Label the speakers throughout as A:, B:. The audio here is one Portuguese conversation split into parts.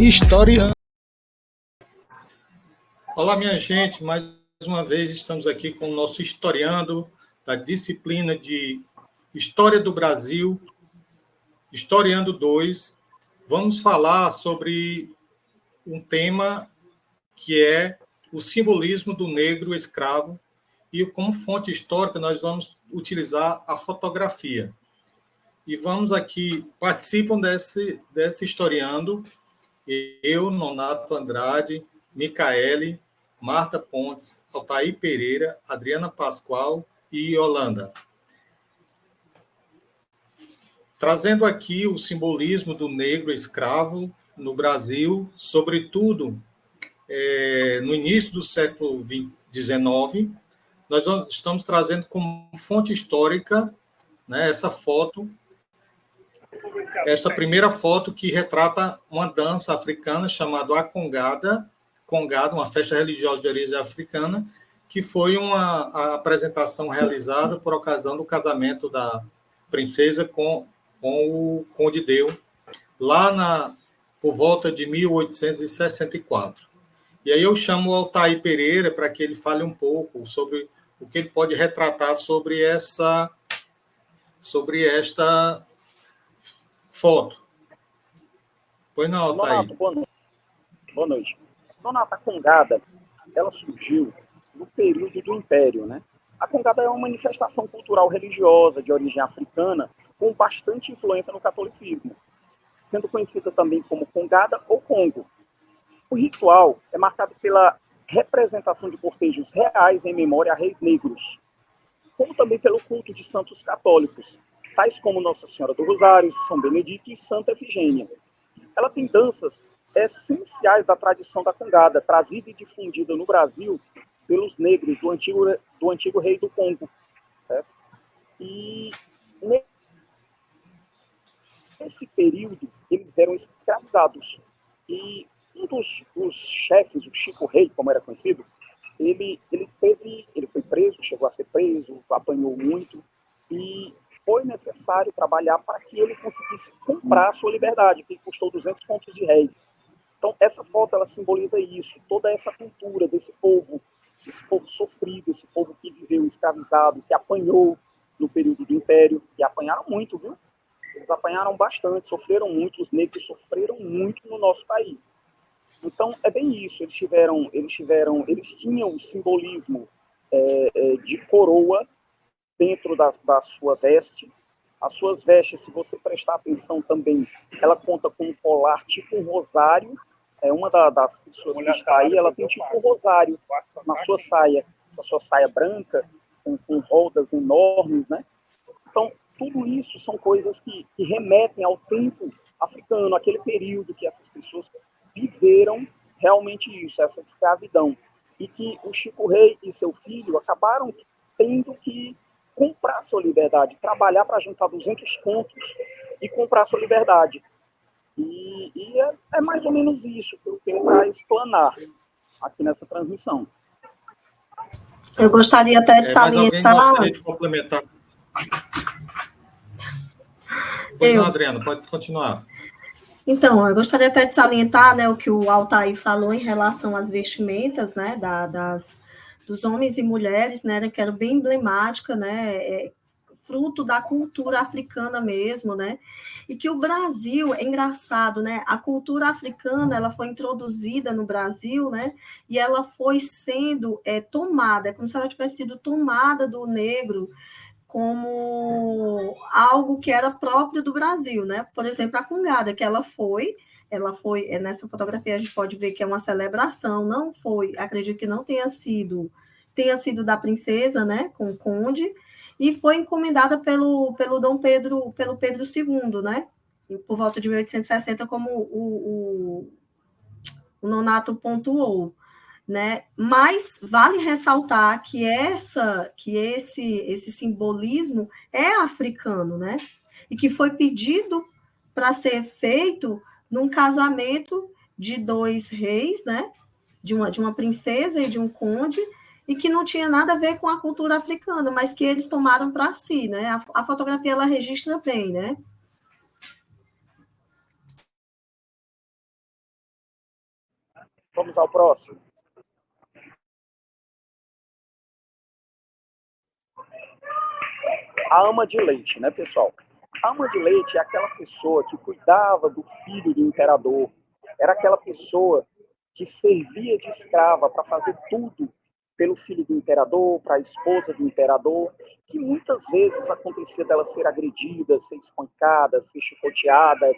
A: História.
B: Olá, minha gente, mais uma vez estamos aqui com o nosso historiando da disciplina de História do Brasil, Historiando 2. Vamos falar sobre um tema que é o simbolismo do negro escravo e como fonte histórica nós vamos utilizar a fotografia. E vamos aqui, participam desse historiando, eu, Nonato Andrade, Micaele, Marta Pontes, Altair Pereira, Adriana Pascoal e Yolanda. Trazendo aqui o simbolismo do negro escravo no Brasil, sobretudo no início do século XIX, nós estamos trazendo como fonte histórica, né, essa primeira foto que retrata uma dança africana chamada a Congada, uma festa religiosa de origem africana, que foi a apresentação realizada por ocasião do casamento da princesa com o Conde Deu, lá por volta de 1864. E aí eu chamo o Altair Pereira para que ele fale um pouco sobre o que ele pode retratar sobre esta foto. Pois não, Altair.
C: Nonato, boa noite. Nonato, a Congada, ela surgiu no período do Império, né? A Congada é uma manifestação cultural religiosa de origem africana com bastante influência no catolicismo, sendo conhecida também como Congada ou Congo. O ritual é marcado pela representação de cortejos reais em memória a reis negros, como também pelo culto de santos católicos, tais como Nossa Senhora do Rosário, São Benedito e Santa Efigênia. Ela tem danças essenciais da tradição da Congada, trazida e difundida no Brasil pelos negros do antigo rei do Congo. Certo? E nesse período, eles eram escravizados. E um dos chefes, o Chico Rei, como era conhecido, ele foi preso, chegou a ser preso, apanhou muito, e foi necessário trabalhar para que ele conseguisse comprar a sua liberdade, que custou 200 contos de réis. Então, essa foto, ela simboliza isso, toda essa cultura desse povo sofrido, esse povo que viveu escravizado, que apanhou no período do Império, e apanharam muito, viu? Eles apanharam bastante, sofreram muito, os negros sofreram muito no nosso país. Então, é bem isso, eles tinham o simbolismo de coroa dentro da sua veste. As suas vestes, se você prestar atenção também, ela conta com um colar tipo um rosário. Uma das pessoas que está aí, ela tem tipo um rosário na sua saia, essa sua saia branca, com rodas enormes, né? Então, tudo isso são coisas que remetem ao tempo africano, aquele período que essas pessoas viveram realmente isso, essa escravidão. E que o Chico Rei e seu filho acabaram tendo que comprar sua liberdade, trabalhar para juntar 200 contos e comprar sua liberdade. E é mais ou menos isso que eu tenho para explanar aqui nessa transmissão.
D: Eu gostaria até de salientar...
B: Mas alguém gostaria de complementar? Pois não, Adriana, pode continuar.
D: Então, eu gostaria até de salientar, né, o que o Altair falou em relação às vestimentas, né, dos homens e mulheres, né, que era bem emblemática, né, fruto da cultura africana mesmo, né, e que o Brasil, é engraçado, né, a cultura africana, ela foi introduzida no Brasil, né, e ela foi sendo tomada, é como se ela tivesse sido tomada do negro, como algo que era próprio do Brasil, né? Por exemplo, a Congada, que ela foi, nessa fotografia a gente pode ver que é uma celebração, não foi, acredito que não tenha sido da princesa, né, com o conde, e foi encomendada pelo Dom Pedro, pelo Pedro II, né? Por volta de 1860, como o Nonato pontuou. Né? Mas vale ressaltar que esse simbolismo é africano, né? E que foi pedido para ser feito num casamento de dois reis, né? De uma princesa e de um conde, e que não tinha nada a ver com a cultura africana, mas que eles tomaram para si, né? A fotografia ela registra bem, né?
C: Vamos ao próximo. A ama de leite, né, pessoal? A ama de leite é aquela pessoa que cuidava do filho do imperador. Era aquela pessoa que servia de escrava para fazer tudo pelo filho do imperador, para a esposa do imperador, que muitas vezes acontecia dela ser agredida, ser espancada, ser chicoteada,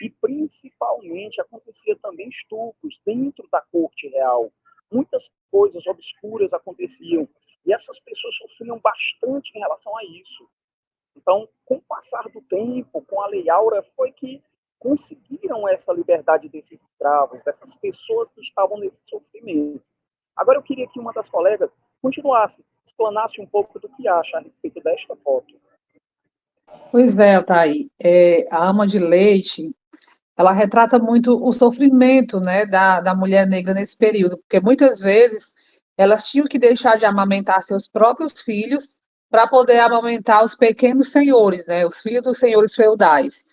C: e principalmente acontecia também estupros dentro da corte real. Muitas coisas obscuras aconteciam, e essas pessoas sofriam bastante em relação a isso. Então, com o passar do tempo, com a Lei Áurea, foi que conseguiram essa liberdade desses escravos, dessas pessoas que estavam nesse sofrimento. Agora eu queria que uma das colegas continuasse, explanasse um pouco do que acha a respeito desta foto.
A: Pois é, Thaí. A ama de leite, ela retrata muito o sofrimento, né, da mulher negra nesse período, porque muitas vezes elas tinham que deixar de amamentar seus próprios filhos para poder amamentar os pequenos senhores, né, os filhos dos senhores feudais.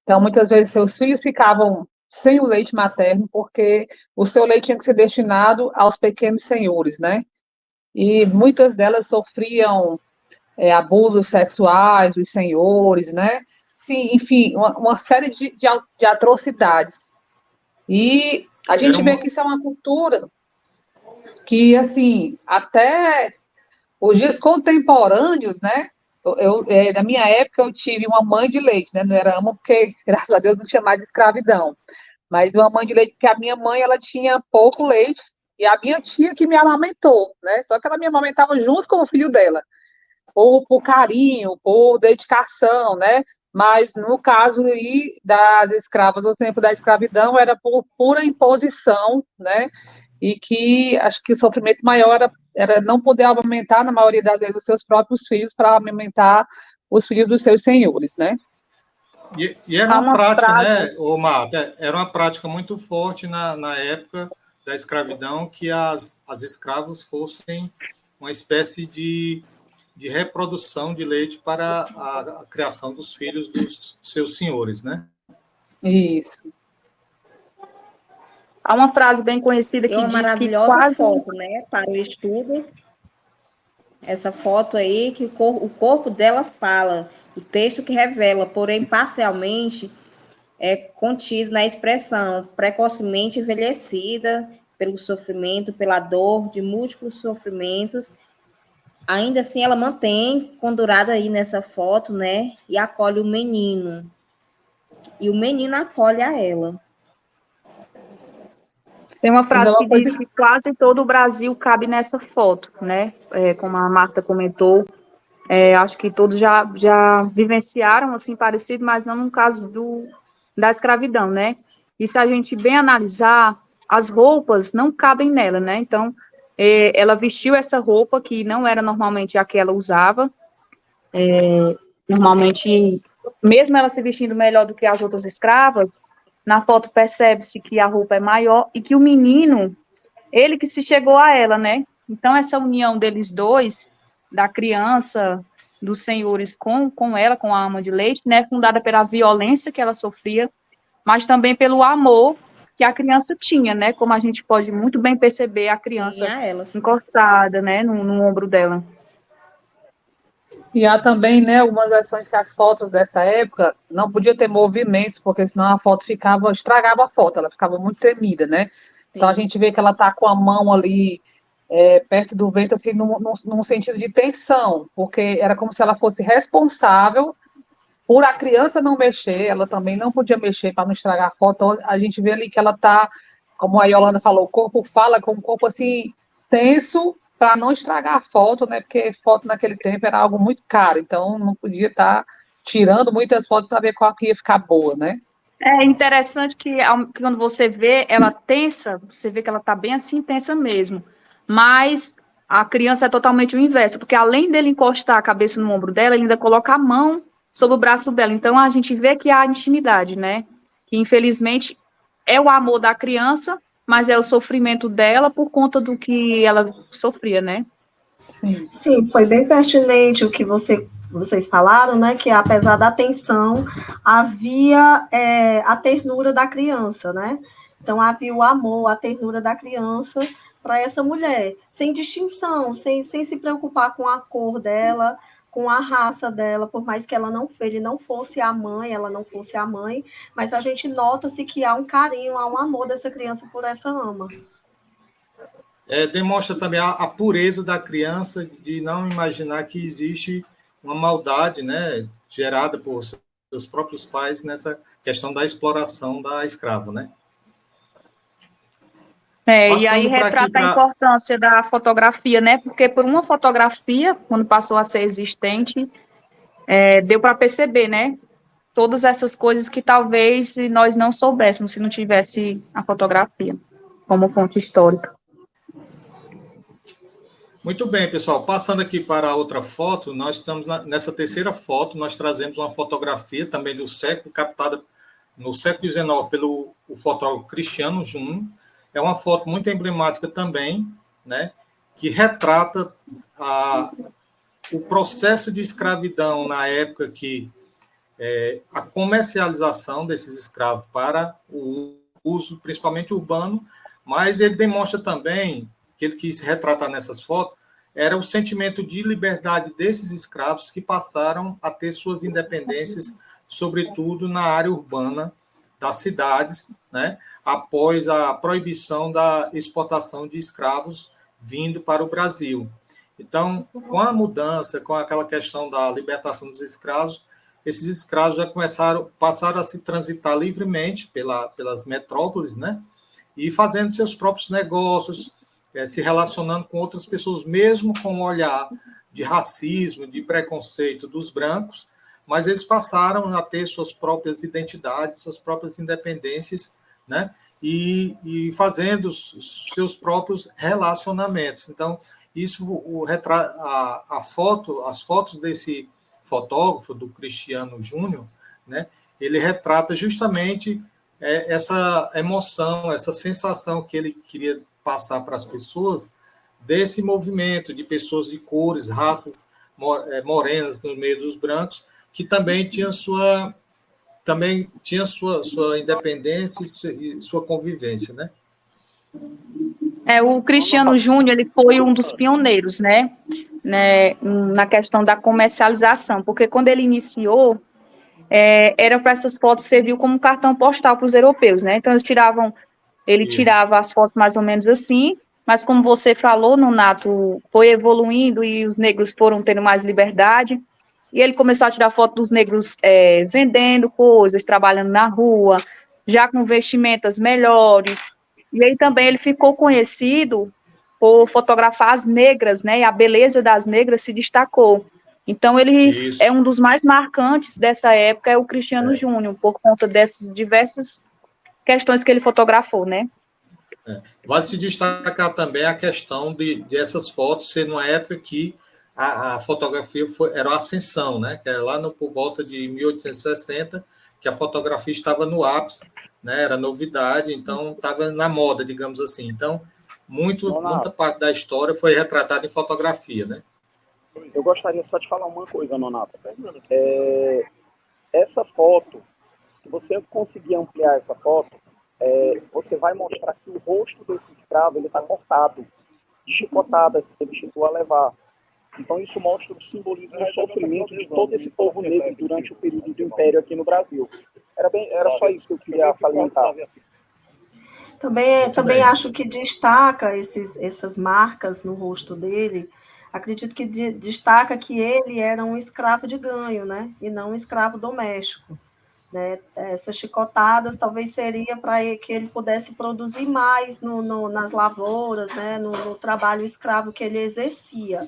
A: Então, muitas vezes seus filhos ficavam sem o leite materno, porque o seu leite tinha que ser destinado aos pequenos senhores, né? E muitas delas sofriam abusos sexuais dos senhores, né? Sim, enfim, uma série de atrocidades. E a gente vê que isso é uma cultura que, assim, até os dias contemporâneos, né? Na minha época, eu tive uma mãe de leite, né? Não era ama, porque, graças a Deus, não tinha mais de escravidão. Mas uma mãe de leite, porque a minha mãe, ela tinha pouco leite, e a minha tia que me amamentou, né? Só que ela me amamentava junto com o filho dela, por carinho, por dedicação, né? Mas no caso aí das escravas, no tempo da escravidão, era por pura imposição, né? E que acho que o sofrimento maior era não poder amamentar, na maioria das vezes, os seus próprios filhos para amamentar os filhos dos seus senhores, né?
B: E era uma prática, né, Marta? Era uma prática muito forte na época da escravidão que as escravos fossem uma espécie de reprodução de leite para a criação dos filhos dos seus senhores, né?
A: Isso.
E: Há uma frase bem conhecida que diz que quase...
F: foto, né, para o estudo. Essa foto aí, que o corpo dela fala, o texto que revela, porém parcialmente é contido na expressão precocemente envelhecida pelo sofrimento, pela dor de múltiplos sofrimentos. Ainda assim, ela mantém pendurada aí nessa foto, né, e acolhe o menino. E o menino acolhe a ela.
E: Tem uma frase que diz que quase todo o Brasil cabe nessa foto, né? Como a Marta comentou, acho que todos já vivenciaram assim parecido, mas não no caso da escravidão, né? E se a gente bem analisar, as roupas não cabem nela, né? Então, ela vestiu essa roupa que não era normalmente a que ela usava. Normalmente, mesmo ela se vestindo melhor do que as outras escravas, na foto percebe-se que a roupa é maior e que o menino, ele que se chegou a ela, né? Então, essa união deles dois, da criança, dos senhores com ela, com a ama de leite, né? Fundada pela violência que ela sofria, mas também pelo amor que a criança tinha, né? Como a gente pode muito bem perceber a criança encostada, né? No ombro dela.
A: E há também, né, algumas versões que as fotos dessa época não podia ter movimentos, porque senão a foto estragava a foto, ela ficava muito tremida, né? Sim. Então a gente vê que ela tá com a mão ali perto do ventre, assim, num sentido de tensão, porque era como se ela fosse responsável por a criança não mexer, ela também não podia mexer para não estragar a foto. Então a gente vê ali que ela tá, como a Yolanda falou, o corpo fala com o corpo assim, tenso, para não estragar a foto, né? Porque foto naquele tempo era algo muito caro, então não podia estar tirando muitas fotos para ver qual que ia ficar boa, né?
E: É interessante que quando você vê ela tensa, você vê que ela está bem assim, tensa mesmo. Mas a criança é totalmente o inverso, porque além dele encostar a cabeça no ombro dela, ele ainda coloca a mão sobre o braço dela. Então a gente vê que há intimidade, né? Que infelizmente é o amor da criança, mas é o sofrimento dela por conta do que ela sofria, né?
D: Sim, foi bem pertinente o que vocês falaram, né? Que apesar da tensão, havia a ternura da criança, né? Então, havia o amor, a ternura da criança para essa mulher, sem distinção, sem se preocupar com a cor dela, com a raça dela, por mais que ele não fosse a mãe, ela não fosse a mãe, mas a gente nota-se que há um carinho, há um amor dessa criança por essa ama.
B: Demonstra também a pureza da criança de não imaginar que existe uma maldade, né, gerada por seus próprios pais nessa questão da exploração da escrava, né?
E: E aí retrata a importância da fotografia, né? Porque por uma fotografia, quando passou a ser existente, deu para perceber, né? Todas essas coisas que talvez nós não soubéssemos se não tivesse a fotografia como fonte histórica.
B: Muito bem, pessoal. Passando aqui para a outra foto, nós estamos nessa terceira foto, nós trazemos uma fotografia também do século, captada no século XIX pelo fotógrafo Cristiano Júnior. É uma foto muito emblemática também, né, que retrata o processo de escravidão na época que a comercialização desses escravos para o uso, principalmente urbano, mas ele demonstra também que ele quis retratar nessas fotos era o sentimento de liberdade desses escravos que passaram a ter suas independências, sobretudo na área urbana das cidades, né, após a proibição da exportação de escravos vindo para o Brasil. Então, com a mudança, com aquela questão da libertação dos escravos, esses escravos já passaram a se transitar livremente pelas metrópoles, né, e fazendo seus próprios negócios, se relacionando com outras pessoas, mesmo com o olhar de racismo, de preconceito dos brancos, mas eles passaram a ter suas próprias identidades, suas próprias independências, né? E fazendo os seus próprios relacionamentos. Então, isso as fotos desse fotógrafo, do Cristiano Júnior, né? Ele retrata justamente essa emoção, essa sensação que ele queria passar para as pessoas desse movimento de pessoas de cores, raças morenas no meio dos brancos, que também tinha sua independência e sua convivência, né?
E: O Cristiano Júnior, ele foi um dos pioneiros, né, na questão da comercialização, porque quando ele iniciou, era para essas fotos servir como um cartão postal para os europeus, né? Então ele tirava as fotos mais ou menos assim, mas como você falou, Nonato, foi evoluindo e os negros foram tendo mais liberdade, e ele começou a tirar foto dos negros vendendo coisas, trabalhando na rua, já com vestimentas melhores, e aí também ele ficou conhecido por fotografar as negras, né, e a beleza das negras se destacou. Então, ele é um dos mais marcantes dessa época, é o Cristiano Júnior, por conta dessas diversas questões que ele fotografou, né?
B: Vale se destacar também a questão de essas fotos ser numa época que a fotografia era a ascensão, né? Que era lá por volta de 1860, que a fotografia estava no ápice, né? Era novidade, então estava na moda, digamos assim. Então, muita parte da história foi retratada em fotografia, né?
C: Eu gostaria só de falar uma coisa, Nonato. Essa foto, se você conseguir ampliar essa foto, você vai mostrar que o rosto desse escravo está cortado, de chicotadas que ele chegou a levar. Então, isso mostra o simbolismo do sofrimento de todo esse povo negro durante o período do Império aqui no Brasil. Era só isso que eu queria salientar.
D: Também acho que destaca essas marcas no rosto dele. Acredito que destaca que ele era um escravo de ganho, né? E não um escravo doméstico. Né? Essas chicotadas talvez seria para que ele pudesse produzir mais nas lavouras, né? No trabalho escravo que ele exercia.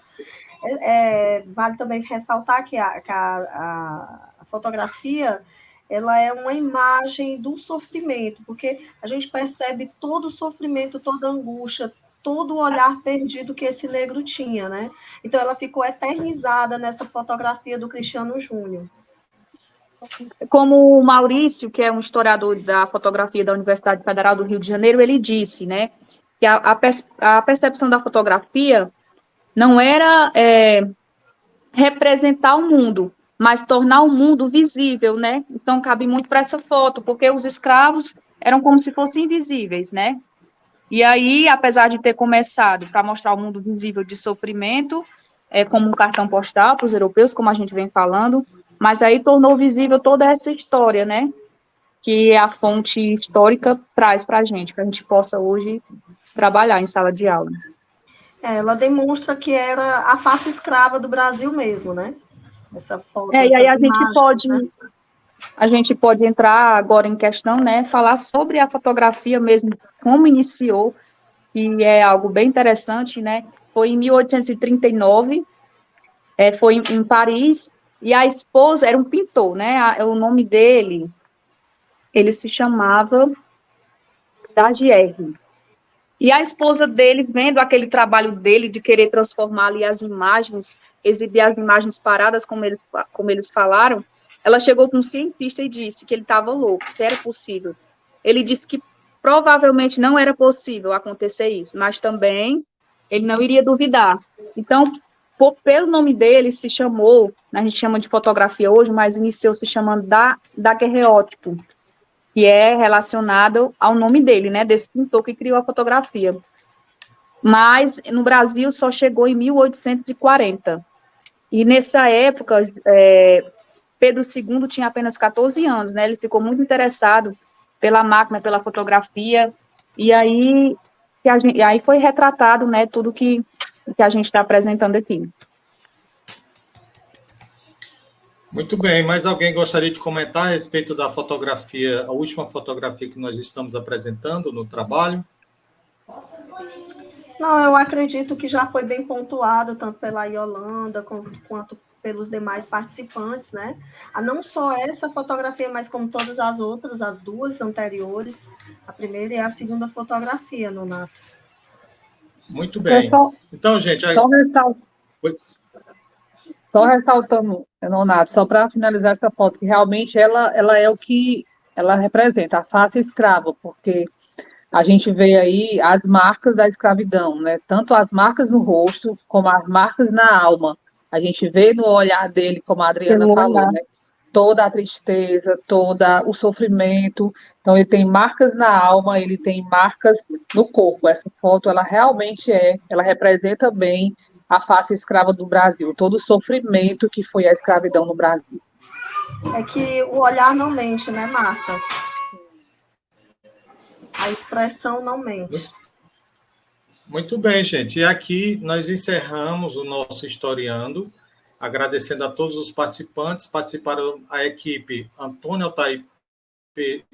D: Vale também ressaltar que a fotografia ela é uma imagem do sofrimento, porque a gente percebe todo o sofrimento, toda a angústia, todo o olhar perdido que esse negro tinha, né? Então, ela ficou eternizada nessa fotografia do Cristiano Júnior.
E: Como o Maurício, que é um historiador da fotografia da Universidade Federal do Rio de Janeiro, ele disse, né, que a percepção da fotografia não era representar o mundo, mas tornar o mundo visível, né? Então, cabe muito para essa foto, porque os escravos, eram como se fossem invisíveis, né? E aí, apesar de ter começado para mostrar o mundo visível de sofrimento, como um cartão postal para os europeus, como a gente vem falando, mas aí tornou visível toda essa história, né? Que a fonte histórica traz para a gente possa hoje trabalhar em sala de aula.
D: Ela demonstra que era a face escrava do Brasil mesmo, né? Essa foto,
E: E aí
D: essas
E: imagens,
D: né?
E: A gente pode entrar agora em questão, né? Falar sobre a fotografia mesmo, como iniciou, que é algo bem interessante, né? Foi em 1839, foi em Paris, e a esposa era um pintor, né? O nome dele, ele se chamava Daguerre. E a esposa dele, vendo aquele trabalho dele de querer transformar ali as imagens, exibir as imagens paradas, como eles falaram, ela chegou para um cientista e disse que ele estava louco, se era possível. Ele disse que provavelmente não era possível acontecer isso, mas também ele não iria duvidar. Então, pelo nome dele, se chamou, a gente chama de fotografia hoje, mas iniciou se chamando daguerreótipo, que é relacionado ao nome dele, né, desse pintor que criou a fotografia. Mas no Brasil só chegou em 1840. E nessa época, Pedro II tinha apenas 14 anos, né? Ele ficou muito interessado pela máquina, pela fotografia, e aí foi retratado, né, tudo que a gente está apresentando aqui.
B: Muito bem, mais alguém gostaria de comentar a respeito da fotografia, a última fotografia que nós estamos apresentando no trabalho?
D: Não, eu acredito que já foi bem pontuado, tanto pela Yolanda quanto pelos demais participantes, né? Não só essa fotografia, mas como todas as outras, as duas anteriores, a primeira e a segunda fotografia, Nonato.
B: Muito bem. Então, gente...
A: Só ressaltando, Nonato, só para finalizar essa foto, que realmente ela é o que ela representa, a face escrava, porque a gente vê aí as marcas da escravidão, né? Tanto as marcas no rosto, como as marcas na alma. A gente vê no olhar dele, como a Adriana falou, né? Toda a tristeza, todo o sofrimento. Então, ele tem marcas na alma, ele tem marcas no corpo. Essa foto, ela realmente ela representa bem a face escrava do Brasil, todo o sofrimento que foi a escravidão no Brasil.
D: É que o olhar não mente, né, Marta? A expressão não mente.
B: Muito bem, gente. E aqui nós encerramos o nosso Historiando, agradecendo a todos os participantes. Participaram a equipe Antônio Altair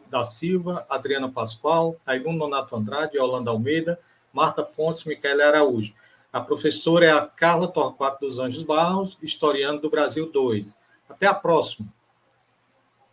B: da Silva, Adriana Pascoal, Raimundo Nonato Andrade, Yolanda Almeida, Marta Pontes, Micaela Araújo. A professora é a Carla Torquato dos Anjos Barros, Historiando do Brasil 2. Até a próxima.